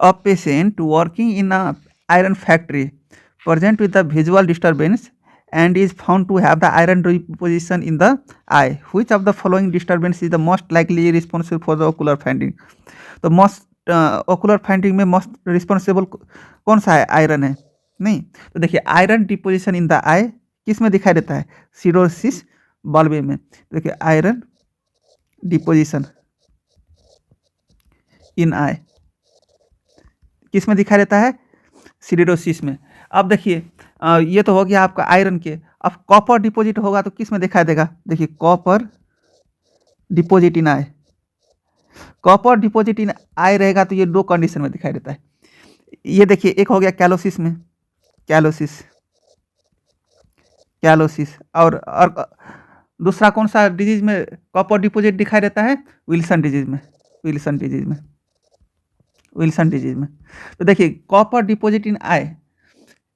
A patient working in a iron factory present with the visual disturbance and is found to have the iron deposition in the eye. Which of the following disturbance is the most likely responsible for the ocular finding? तो most ocular finding में most responsible कौन सा है? Iron है। नहीं, तो देखिए iron deposition in the आई किस में दिखाई देता है? सिरोसिस बल्बे में। देखिए आयरन डिपोजिशन इन आई किस में दिखाई देता है? सिरोसिस में। अब देखिए ये तो हो गया आपका आयरन के। अब कॉपर डिपोजिट होगा तो किस में दिखाई देगा? देखिए copper deposit in eye, copper deposit in eye रहेगा तो ये दो कंडीशन में दिखाई देता है। ये देखिए एक हो गया कैलोसिस में, कैलोसिस कैलोसिस और दूसरा कौन सा डिजीज में कॉपर डिपोजिट दिखाई देता है? विल्सन डिजीज में, विल्सन डिजीज में, विल्सन डिजीज में। तो देखिए कॉपर डिपोजिट इन आई,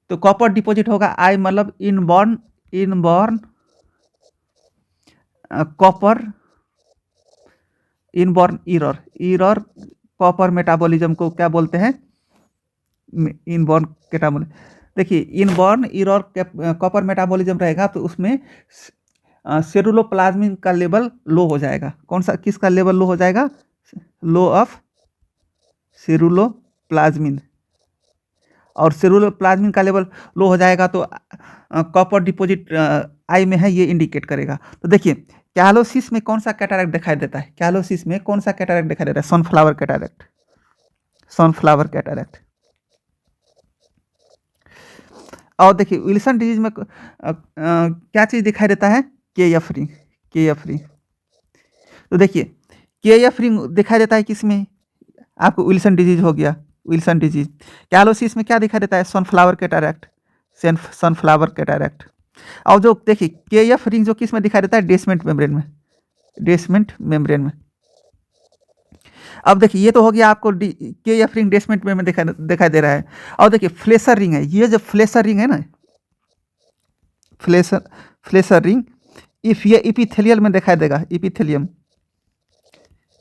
तो कॉपर डिपोजिट होगा आई मतलब inborn, inborn copper, inborn error, error copper metabolism को क्या बोलते हैं? Inborn catabolism. देखिए इनबॉर्न ईरर कॉपर मेटाबॉलिज्म रहेगा तो उसमें सेरुलोप्लाज्मिन का लेवल लो हो जाएगा। कौन सा, किसका लेवल लो हो जाएगा? लो ऑफ सेरुलोप्लाज्मिन। और सेरुलोप्लाज्मिन का लेवल लो हो जाएगा तो कॉपर डिपोजिट आई में है, ये इंडिकेट करेगा। तो देखिए कैलोसिस में कौन सा कैटारेक्ट दिखाई देता है? कैलोसिस में कौन सा कैटारेक्ट दिखाई देता है? Sunflower cataract, sunflower cataract. और देखिए विल्सन डिजीज में क्या चीज़ दिखाई देता है? के एफ रिंग, के एफ रिंग। तो देखिए के एफ रिंग दिखाई देता है किसमें? आपको विल्सन डिजीज हो गया, विल्सन डिजीज। कैलोसिस में क्या दिखाई देता है? Sunflower cataract, sunflower cataract. और जो देखिए के एफ रिंग जो किस में दिखाई देता है? डेसमेंट मेम्ब्रेन में, डेसमेंट मेम्ब्रेन में। अब देखिए ये तो हो गया आपको के एफ रिंग डेसमेंट में दिखाई दे रहा है। और देखिए फ्लेशर रिंग है, ये जो फ्लेशर रिंग है ना, फ्लेशर रिंग, इफ ये इपिथेलियल में दिखाई देगा, इपिथेलियम,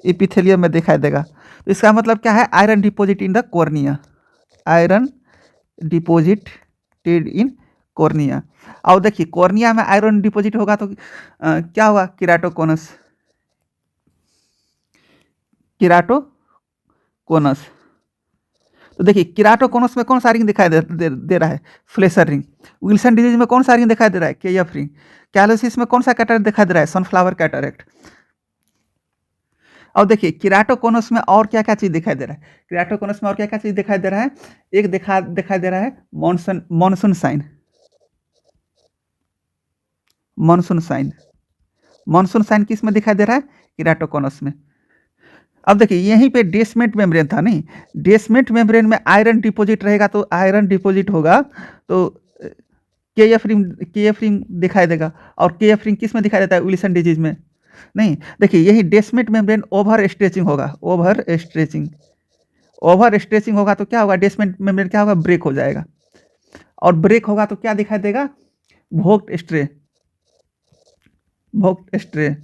इपिथेलियम में दिखाई देगा तो इसका मतलब क्या है? Iron deposit in the cornea, iron deposited in cornea. और देखिए कॉर्निया में आयरन डिपोजिट होगा तो क्या होगा? Keratoconus, keratoconus. तो देखिए केराटोकोनस में कौन सा रिंग दिखाई दे रहा है? फ्लेशर रिंग। विल्सन डिजीज में कौन सा रिंग दिखाई दे रहा है? के एफ रिंग। कैलोसिस में कौन सा कैटारेक्ट दिखाई दे रहा है? Sunflower cataract. और देखिए केराटोकोनस में और क्या क्या चीज़ दिखाई दे रहा है? केराटोकोनस में और क्या क्या चीज़ दिखाई दे रहा है? एक दिखाई दे रहा है monsoon sign, monsoon sign. Monsoon sign किस में दिखाई दे रहा है? केराटोकोनस में। अब देखिए यहीं पे डेसमेंट मेम्ब्रेन था, नहीं, डेसमेंट मेम्ब्रेन में आयरन डिपोजिट रहेगा तो आयरन डिपोजिट होगा तो के एफ रिंग दिखाई देगा। और के एफ रिंग किस में दिखाई देता है? विल्सन डिजीज में। नहीं, देखिए यही डेसमेंट मेम्ब्रेन ओवर स्ट्रेचिंग होगा, ओवर स्ट्रेचिंग, ओवर स्ट्रेचिंग होगा तो क्या होगा? डेसमेंट मेम्ब्रेन क्या होगा? ब्रेक हो जाएगा। और ब्रेक होगा तो क्या दिखाई देगा? वोक्ड स्ट्रे, वोक्ड स्ट्रे।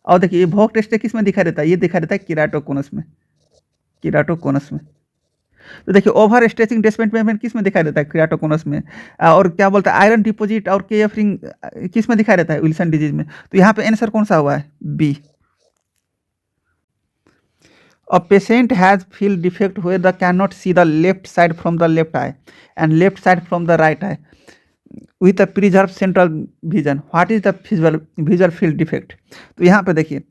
और देखिए ये वोक्ड स्ट्रे किस में दिखाई देता है? ये दिखाई देता है केराटोकोनस में, केराटोकोनस में। तो देखिए ओवर स्ट्रेचिंग डेसमेंट मेम्ब्रेन किस में दिखाई देता है? केराटोकोनस में। और क्या बोलता है? आयरन डिपोजिट और के एफ रिंग किस में दिखाई देता है? विल्सन डिजीज में। तो यहाँ पे आंसर कौन सा हुआ है? B. A patient has field defect where they cannot see the left side from the left eye and left side from the right eye with a preserved central vision. What is the visual field defect? तो यहाँ पे देखिए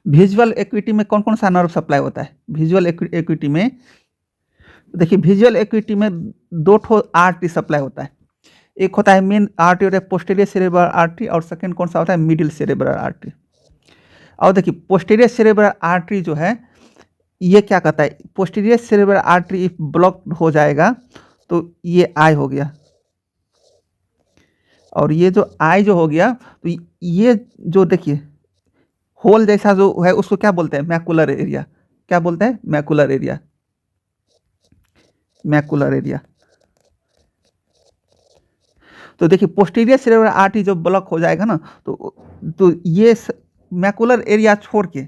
visual equity में कौन कौन सा nerve supply होता है? विजुअल एक्विटी में देखिए विजुअल एक्विटी में दो ठो आर्टरी सप्लाई होता है। एक होता है मेन आर्टरी होता है पोस्टीरियर सेरेब्रल आर्टरी और सेकंड कौन सा होता है? Middle cerebral artery. और देखिए पोस्टीरियर सेरेब्रल आर्टरी जो है ये क्या कहता है? पोस्टीरियर सेरेब्रल आर्टरी ब्लॉक हो जाएगा तो ये आई हो गया, और ये जो आई जो हो गया तो ये जो देखिए होल जैसा जो है उसको क्या बोलते हैं? Macular area. क्या बोलते हैं? Macular area, macular area. तो देखिए पोस्टीरियर सेरेब्रल आर्टरी जो ब्लॉक हो जाएगा ना तो ये मैकुलर एरिया छोड़ के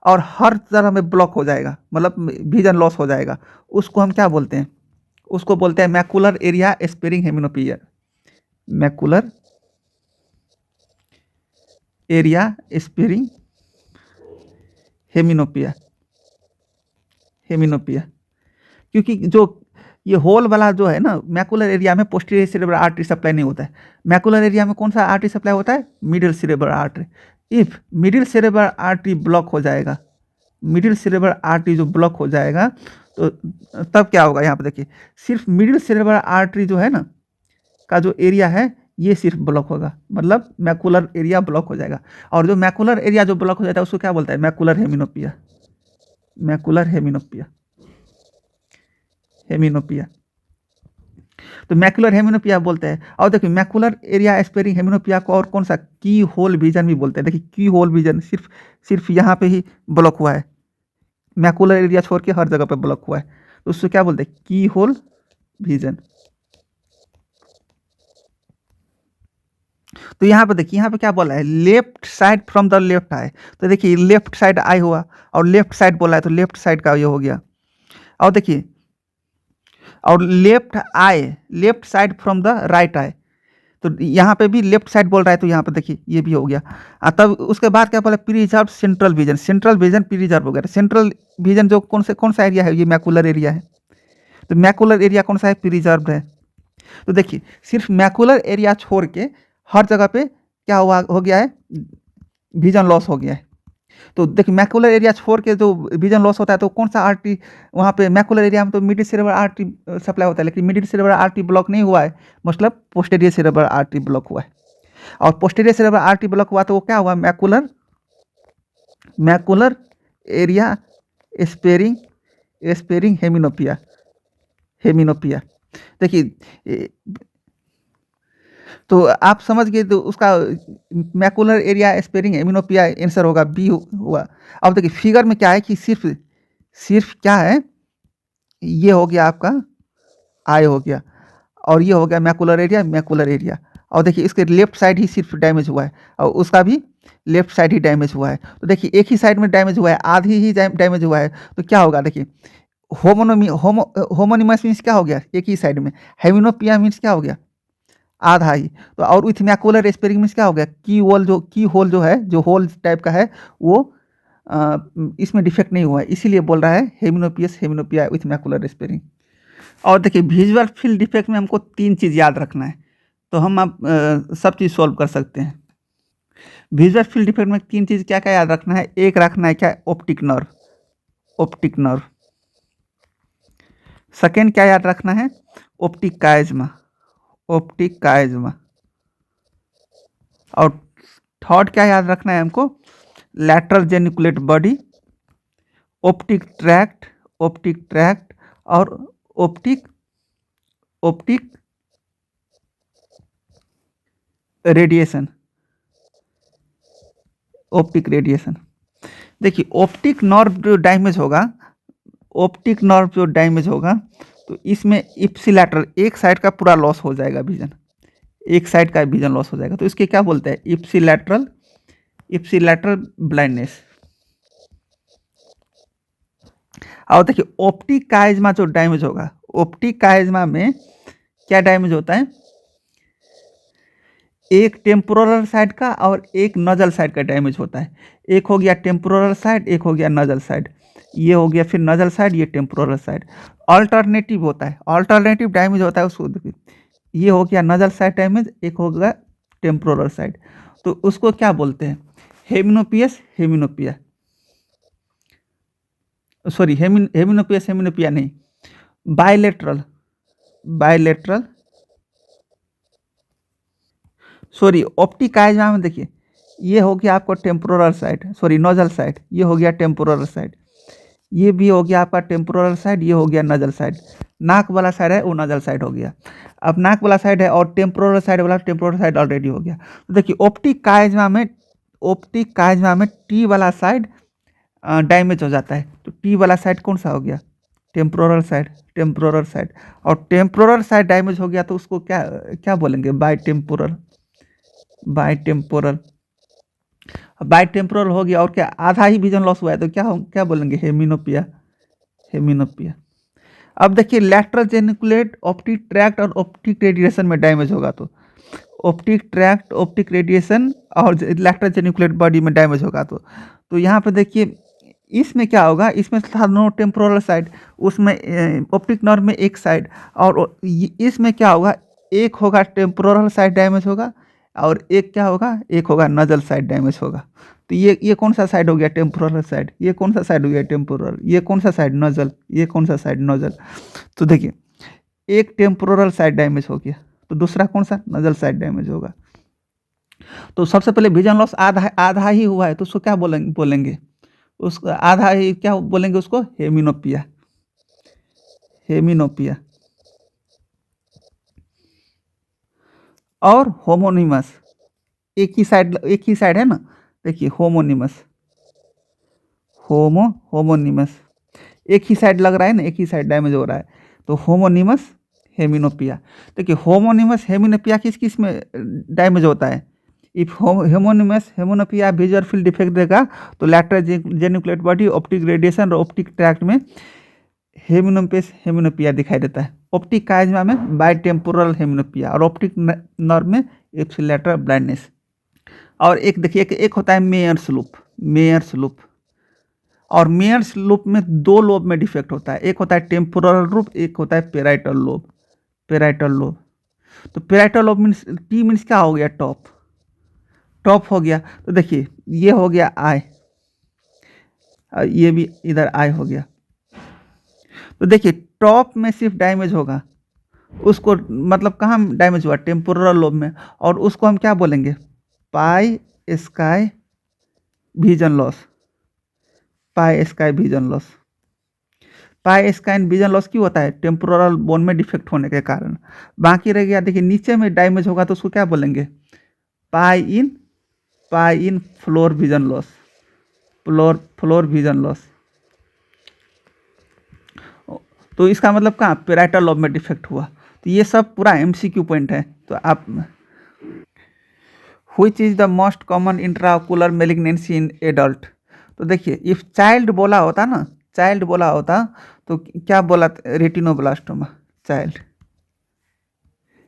और हर तरह में ब्लॉक हो जाएगा, मतलब विजन लॉस हो जाएगा, उसको हम क्या बोलते हैं? उसको बोलते हैं macular area sparing hemianopia. Macular area sparing hemianopia. Hemianopia क्योंकि जो ये होल वाला जो है ना, मैकुलर एरिया में पोस्टीरियर सेरेब्रल आर्टरी सप्लाई नहीं होता है। मैकुलर एरिया में कौन सा आर्टरी सप्लाई होता है? Middle cerebral artery. If middle cerebral artery block हो जाएगा, मिडिल सेरेब्रल आर्टरी जो ब्लॉक हो जाएगा, तो तब क्या होगा? यहाँ पे देखिए, सिर्फ मिडिल सेरेब्रल आर्टरी जो है ना का जो एरिया है, ये सिर्फ ब्लॉक होगा, मतलब मैकुलर एरिया ब्लॉक हो जाएगा। और जो मैकुलर एरिया जो ब्लॉक हो जाता है उसको क्या बोलता है? मैकुलर हेमिनोपिया। मैकुलर हेमिनोपिया। हेमिनोपिया तो मैकुलर हेमिनोपिया बोलते हैं। और देखिए, मैकुलर एरिया स्पेयरिंग हेमिनोपिया को और कौन सा की होल विजन भी बोलते हैं। देखिए, की होल विजन सिर्फ यहाँ पे ही ब्लॉक हुआ है, मैकुलर एरिया छोड़ के हर जगह पे ब्लॉक हुआ है, तो उसको क्या बोलते हैं? की होल विजन। तो यहाँ पे देखिए, यहाँ पे क्या बोला है? Left side from the left eye. तो देखिए, लेफ्ट साइड आई हुआ और लेफ्ट साइड बोला है, तो लेफ्ट साइड का ये हो गया। और देखिए, और left I, left side from the right I, तो यहाँ पे भी लेफ्ट साइड बोल रहा है, तो यहाँ पे देखिए ये भी हो गया। तब उसके बाद क्या बोला? प्रीरिजर्व सेंट्रल विजन। सेंट्रल विजन प्रीरिजर्व वगैरह। सेंट्रल विजन जो कौन सा एरिया है? ये मैकुलर एरिया है, तो मैकुलर एरिया कौन सा है? प्रीरिजर्व है। तो देखिए, सिर्फ मैकुलर एरिया छोड़ के हर जगह पे क्या हुआ हो गया है? विजन लॉस हो गया है। तो देखिए, मैकुलर एरिया छोड़ के जो विजन लॉस होता है, तो कौन सा आर्टरी वहाँ पे? मैकुलर एरिया में तो मिडिल सेरेब्रल आर्टरी सप्लाई होता है, लेकिन मिडिल सेरेब्रल आर्टरी ब्लॉक नहीं हुआ है, मतलब पोस्टीरियर सेरेब्रल आर्टरी ब्लॉक हुआ है। और पोस्टीरियर सेरेब्रल आर्टरी ब्लॉक हुआ तो वो क्या हुआ? Macular area sparing hemianopia. Hemianopia देखिए, तो आप समझ गए, तो उसका macular area sparing hemianopia answer B बी हुआ। अब देखिए, फिगर में क्या है कि सिर्फ क्या है? ये हो गया आपका आई हो गया, और ये हो गया मैकुलर एरिया। और देखिए, इसके लेफ्ट साइड ही सिर्फ डैमेज हुआ है, और उसका भी लेफ्ट साइड ही डैमेज हुआ है। तो देखिए, एक ही साइड में डैमेज हुआ है, आधी ही डैमेज हुआ है, तो क्या होगा? देखिए, होमोनिमस मीन्स क्या हो गया? एक ही साइड में। हेमिनोपिया मीन्स क्या हो गया? आधा ही। तो और विथ मैकुलर स्पेयरिंग मीन्स क्या हो गया? की होल जो है, जो होल टाइप का है, वो इसमें डिफेक्ट नहीं हुआ है, इसीलिए बोल रहा है हेमिनोपिया विथ मैकुलर स्पेयरिंग। और देखिए, विजुअल फील्ड डिफेक्ट में हमको 3 चीज़ याद रखना है, तो हम आप सब चीज़ सॉल्व कर सकते हैं। विजुअल फील्ड डिफेक्ट में 3 चीज़ क्या क्या याद रखना है? एक रखना है क्या? Optic nerve. Optic nerve. Second क्या याद रखना है? ऑप्टिक काइज्मा। ऑप्टिक काइज्मा। और थर्ड क्या याद रखना है हमको? Lateral geniculate body, optic tract और ऑप्टिक रेडिएशन। Optic radiation. देखिए, ऑप्टिक नर्व जो डैमेज होगा, तो इसमें इप्सिलैटरल एक साइड का पूरा लॉस हो जाएगा विजन, एक साइड का विजन लॉस हो जाएगा, तो इसके क्या बोलते हैं? Ipsilateral blindness. और देखिए, ऑप्टिक काइज्मा जो डैमेज होगा, ऑप्टिक काइज्मा में क्या डैमेज होता है? एक टेम्पोरल साइड का और एक नजल साइड का डैमेज होता है। एक हो गया टेम्पोरल साइड, एक हो गया नजल साइड, ये हो गया फिर नजल साइड, ये टेम्पोरल साइड। अल्टरनेटिव होता है, अल्टरनेटिव डैमेज होता है उसको देखिए, ये हो गया नजल साइड डैमेज, एक हो गया टेम्पोरल साइड, तो उसको क्या बोलते हैं? हेमिनोपिया। सॉरी, हेमिनोपिया नहीं, बायलेटरल। सॉरी, ऑप्टिक काइज्मा में देखिए, ये हो गया आपको temporal side, sorry nozzle side, ये हो गया टेम्पोरल साइड, ये भी हो गया आपका टेम्पोरल साइड, ये हो गया नजल साइड। नाक वाला साइड है वो नजल साइड हो गया। अब नाक वाला साइड है और टेम्पोरल साइड ऑलरेडी हो गया। तो देखिए, ऑप्टिक काइज्मा में टी वाला साइड डैमेज हो जाता है, तो टी वाला साइड कौन सा हो गया? Temporal side. और टेम्पोरल साइड डैमेज हो गया, तो उसको क्या क्या बोलेंगे? Bye temporal. बाई टेम्पोरल हो गया और क्या आधा ही विजन लॉस हुआ है तो क्या बोलेंगे हेमिनोपिया, हेमिनोपिया। अब देखिए लैटरल जेनिकुलेट ऑप्टिक ट्रैक्ट और ऑप्टिक रेडिएशन में डैमेज होगा तो ऑप्टिक ट्रैक्ट, ऑप्टिक रेडिएशन और लैटरल जेनिकुलेट बॉडी में डैमेज होगा तो यहाँ पे देखिए इसमें क्या होगा, इसमें था नो टेम्पोरल साइड, उसमें ऑप्टिक नर्व में एक साइड, और इसमें क्या होगा, एक होगा टेम्पोरल साइड डैमेज होगा और एक क्या होगा, एक होगा नजल साइड डैमेज होगा। तो ये कौन सा साइड हो गया टेम्पोरल साइड, ये कौन सा साइड हो गया टेम्पोरल, ये कौन सा साइड नजल, ये कौन सा साइड नजल। तो देखिए एक टेम्पोरल साइड डैमेज हो गया तो दूसरा कौन सा नजल साइड डैमेज होगा। तो सबसे पहले विजन लॉस आधा आधा ही हुआ है तो उसको क्या बोलेंगे उसको आधा ही क्या बोलेंगे उसको, हेमिनोपिया, हेमिनोपिया। और होमोनिमस एक ही साइड है ना, देखिए होमोनिमस, होमोनिमस एक ही साइड लग रहा है ना, एक ही साइड डैमेज हो रहा है तो होमोनिमस हेमिनोपिया। देखिए होमोनिमस हेमिनोपिया किस किस में डैमेज होता है, इफ हेमोनिमस हेमोनोपिया विजुअल फील्ड डिफेक्ट देगा तो lateral geniculate body, optic radiation और ऑप्टिक ट्रैक्ट में हेमिनोपिया दिखाई देता है। ऑप्टिक काइज्मा में बाइटेम्पोरल हेमिनोपिया और ऑप्टिक नर्व में इप्सिलैटरल ब्लाइंडनेस। और एक देखिए एक होता है मेयर्स लूप, मेयर्स लूप, और मेयर्स लूप में दो लोब में डिफेक्ट होता है, एक होता है टेम्पोरल लूप, एक होता है पेराइटल लोब, पेराइटल लोब। तो parietal lobe means T means क्या हो गया, टॉप, टॉप हो गया। तो देखिए ये हो गया आई, ये भी इधर आई हो गया। तो देखिए टॉप में सिर्फ डैमेज होगा, उसको मतलब कहाँ डैमेज हुआ, टेम्पोरल लोब में, और उसको हम क्या बोलेंगे, पाई स्काई विजन लॉस, पाई स्काई विजन लॉस। पाई स्काई विजन लॉस क्यों होता है, टेम्पोरल बोन में डिफेक्ट होने के कारण। बाकी रह गया देखिए नीचे में डैमेज होगा तो उसको क्या बोलेंगे, pie in floor vision loss, floor vision loss. तो इसका मतलब कहाँ, पेराइटल लोब में डिफेक्ट हुआ। तो ये सब पूरा एमसीक्यू पॉइंट है। तो आप which is the most common intraocular malignancy in adult. तो देखिए इफ चाइल्ड बोला होता ना, चाइल्ड बोला होता तो क्या बोला, रेटिनोब्लास्टोमा चाइल्ड,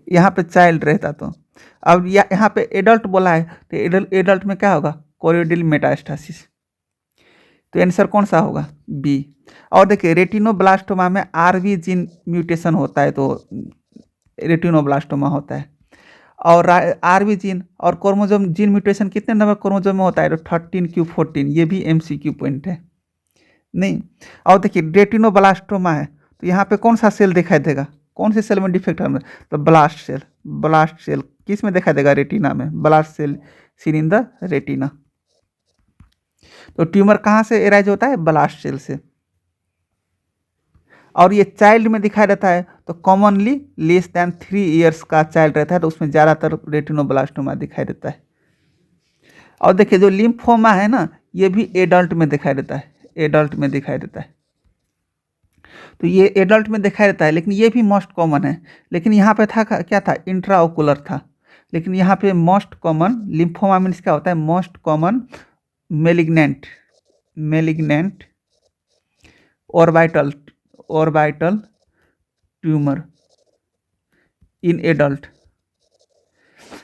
यहाँ पे चाइल्ड रहता। तो अब यहाँ पे एडल्ट बोला है तो एडल्ट में क्या होगा, कोरियोइडल मेटास्टेसिस। तो आंसर कौन सा होगा, बी। और देखिए रेटिनोब्लास्टोमा में आरबी जीन म्यूटेशन होता है तो रेटिनोब्लास्टोमा होता है। और आरबी जीन और क्रोमोसोम जीन म्यूटेशन कितने नंबर क्रोमोसोम में होता है, तो 13q14, ये भी एमसीक्यू पॉइंट है नहीं। और देखिए रेटिनोब्लास्टोमा है तो यहाँ पे कौन सा सेल दिखाई देगा, कौन से सेल में डिफेक्ट है, तो ब्लास्ट सेल, ब्लास्ट सेल किस में दिखाई देगा, रेटिना में, blast cell seen in the retina. तो ट्यूमर कहाँ से एराइज होता है, ब्लास्ट सेल से। और ये चाइल्ड में दिखाई देता है तो कॉमनली लेस दैन 3 ईयर्स का चाइल्ड रहता है तो उसमें ज़्यादातर रेटिनोब्लास्टोमा दिखाई देता है। और देखिए जो लिम्फोमा है ना, ये भी एडल्ट में दिखाई देता है, एडल्ट में दिखाई देता है। तो ये एडल्ट में दिखाई देता है लेकिन ये भी मोस्ट कॉमन है। लेकिन यहाँ पे था क्या था, इंट्राओकुलर था। लेकिन यहाँ पे मोस्ट कॉमन लिम्फोमा मीन्स क्या होता है, most common malignant, malignant orbital tumour in adult.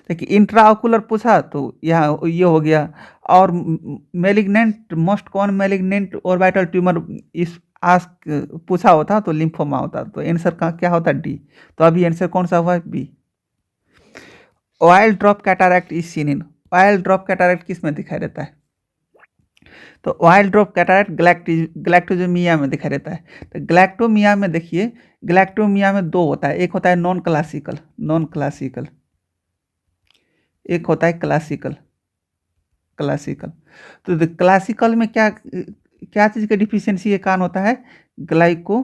देखिए इंट्राओकुलर पूछा तो यहाँ ये हो गया। और malignant most common malignant orbital tumour इस आस्क पूछा होता तो लिम्फोमा होता, तो आंसर का क्या होता, डी। तो अभी आंसर कौन सा हुआ, B. Oil drop cataract is seen in, oil drop cataract किस में दिखाई देता है, तो ऑयल ड्रॉप कैटारैक्ट ग्लैक्टोजेमिया में दिखाई देता है। तो ग्लैक्टोमिया में देखिए, ग्लैक्टोमिया में दो होता है, एक होता है नॉन क्लासिकल, नॉन क्लासिकल, एक होता है क्लासिकल, क्लासिकल। तो क्लासिकल में क्या क्या चीज़ का डिफिशियंसी के कारण होता है, ग्लैक्टोकाइनेज,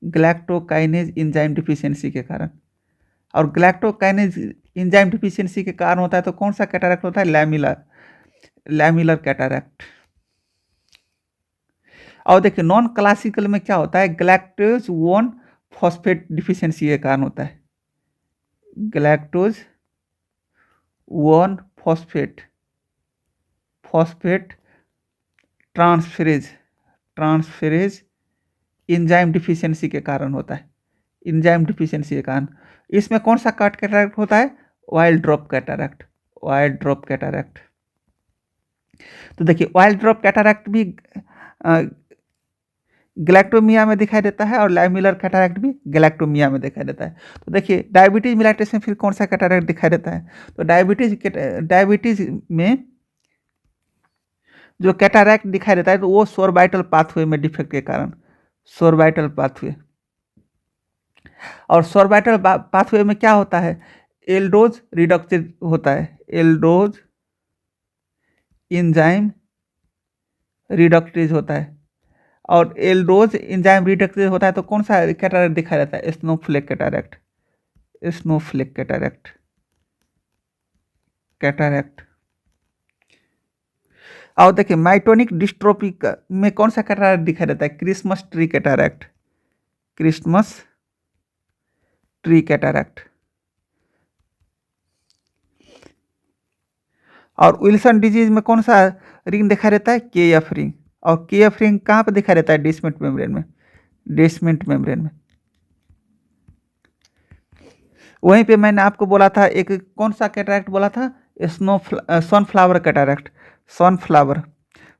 ग्लैक्टोकाइनेज इंजाइम डिफिशियंसी के कारण। और ग्लैक्टोकाइनेज इंजाइम डिफिशियंसी के कारण होता है तो कौन सा कैटारैक्ट होता है, लैमिलर, लैमिलर कैटारैक्ट। और देखिए नॉन क्लासिकल में क्या होता है, ग्लैक्टोज 1 फॉस्फेट डिफिशियंसी के कारण होता है, galactose one phosphate phosphate transferase enzyme deficiency के कारण होता है, एंजाइम डिफिशियंसी के कारण। इसमें कौन सा कैटरैक्ट होता है? Oil drop cataract, oil drop cataract. तो देखिए ऑयल ड्रॉप कैटरैक्ट भी गैलेक्टोमिया में दिखाई देता है और लाइमिलर कैटरैक्ट भी गैलेक्टोमिया में दिखाई देता है। तो देखिए डायबिटीज मिलाइटिस में फिर कौन सा कैटरैक्ट दिखाई देता है? तो डायबिटीज में जो कैटरैक्ट दिखाई देता है तो वो सोरबाइटल पाथवे में डिफेक्ट के कारण, सोरबाइटल पाथवे। और सोरबाइटल पाथवे में क्या होता है? एल्डोज रिडक्टेज होता है, एल्डोज एंजाइम रिडक्टेज होता है। और एल्डोज एंजाइम रिडक्टेज होता है तो कौन सा कैटरैक्ट दिखाई देता है? Snowflake cataract, Snowflake cataract, cataract. और देखिए माइटोनिक डिस्ट्रोफी में कौन सा कैटरैक्ट दिखाई देता है? Christmas tree cataract, Christmas tree cataract. और विल्सन डिजीज में कौन सा रिंग दिखाई देता है? KF ring. और केएफ रिंग कहाँ पर दिखाई देता है? डेसमेंट मेम्ब्रेन में, डेसमेंट मेम्ब्रेन में। वहीं पे मैंने आपको बोला था एक कौन सा कैटरैक्ट बोला था? Sunflower cataract, sunflower.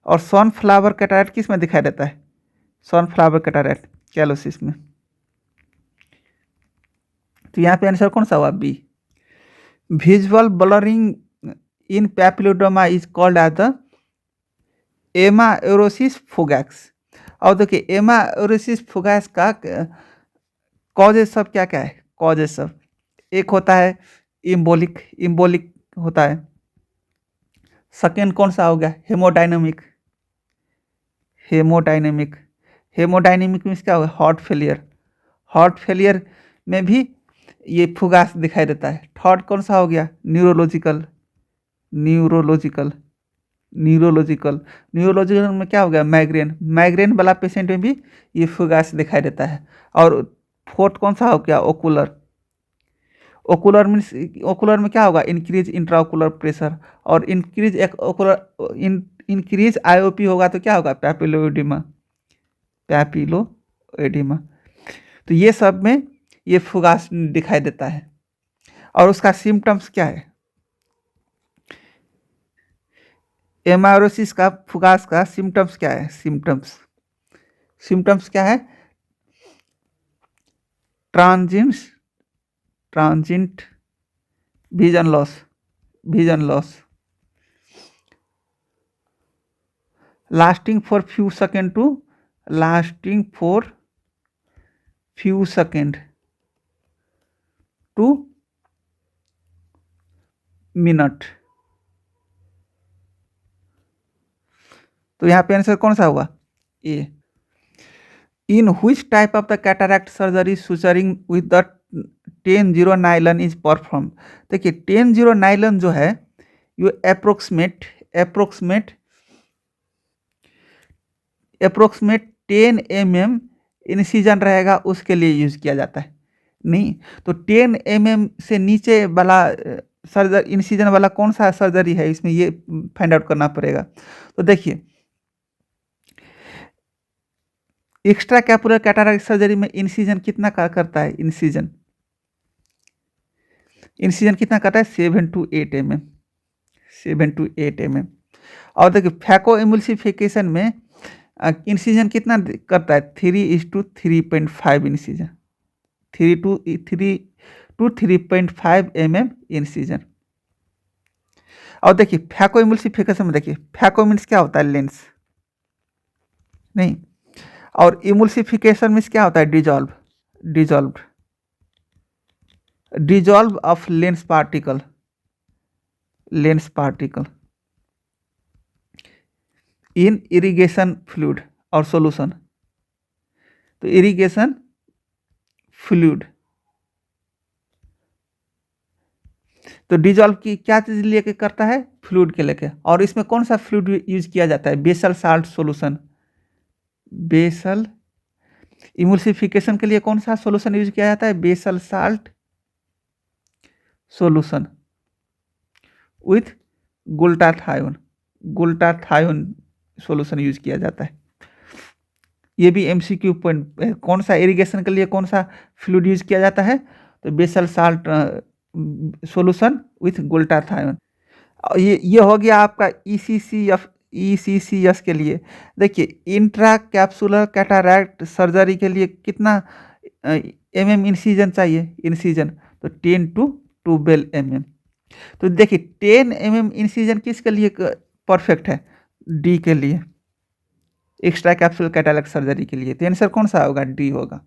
और सनफ्लावर कैटरैक्ट किस में दिखाई देता है? सनफ्लावर कैटरैक्ट कैलोसिस में। तो यहाँ पे आंसर कौन सा हुआ? B. Visual blurring in papilledema is called as the amaurosis fugax. और देखिए एमाओरोसिस फुगैक्स का कॉजेज सब क्या क्या है? कॉजेज सब एक होता है इम्बोलिक, इम्बोलिक होता है। सेकेंड कौन सा हो गया? हेमोडाइनमिक, हेमोडाइनमिक। हेमोडाइनमिक मीन्स क्या होगा? हार्ट फेलियर, हार्ट फेलियर में भी ये फुगास दिखाई देता है। थर्ड कौन सा हो गया? Neurological, neurological, neurological. न्यूरोलॉजिकल में क्या हो गया? माइग्रेन, माइग्रेन वाला पेशेंट में भी ये फुगास दिखाई देता है। और फोर्थ कौन सा हो गया? ओकुलर, ओकुलर मीन्स ओकुलर में क्या होगा? Increase intraocular pressure. और इंक्रीज एक ओकुलर इंक्रीज आईओपी होगा तो क्या होगा? पैपिलोएडिमा, पैपिलोएडिमा। तो ये सब में ये फुगास दिखाई देता है। और उसका सिम्टम्स क्या है? एमारोसिस का फुगास का सिम्टम्स क्या है? सिम्टम्स, सिम्टम्स क्या है? Transient vision loss, vision loss lasting for few second to lasting for few second to minute। तो यहाँ पे आंसर कौन सा हुआ? ए। इन which type of the cataract surgery suturing with the 10-0 nylon is perform. देखिए 10-0 nylon जो है ये अप्रोक्सीमेट 10 mm इंसिजन रहेगा उसके लिए यूज किया जाता है। नहीं तो 10 mm से नीचे वाला सर्जरी, इंसिजन वाला कौन सा सर्जरी है इसमें, ये फाइंड आउट करना पड़ेगा। तो देखिए एक्स्ट्रा कैपुलर कैटरैक्ट सर्जरी में इंसिजन कितना करता है? इंसिजन कितना करता है? 7 to 8 mm, 7 to 8 mm। और देखिए फैको एमुल्सिफिकेशन में इंसिजन कितना करता है? 3:3.5 इंसिजन, 3:3.5 mm इंसिजन। और देखिए फैको एमुल्सिफिकेशन में देखिए फैको मीन्स क्या होता है? लेंस नहीं। और इमुल्सिफिकेशन मीन्स क्या होता है? Dissolve, dissolve of lens particle, lens particle in irrigation fluid और सॉल्यूशन। तो इरिगेशन फ्लूइड, तो डिजॉल्व की क्या चीज लेके करता है? फ्लूइड के लेके। और इसमें कौन सा फ्लूइड यूज किया जाता है? Basal salt solution, basal. Emulsification के लिए कौन सा सॉल्यूशन यूज किया जाता है? Basal salt solution. With glutathione solution use किया जाता है। ये भी एमसीक्यू पॉइंट है। कौन सा इरिगेशन के लिए कौन सा फ्लूइड यूज किया जाता है? तो basal salt solution with glutathione. ये हो गया आपका ईसीसीएस के लिए। देखिए इंट्रा कैप्सुलर कैटारैक्ट सर्जरी के लिए कितना एमएम इंसिजन चाहिए? इंसिजन तो 10 to 12 mm। तो देखिए 10 mm इंसिजन किसके लिए परफेक्ट है? डी के लिए, एक्स्ट्रा कैप्सुलर कैटारैक्ट सर्जरी के लिए। तो आंसर कौन सा होगा? डी होगा।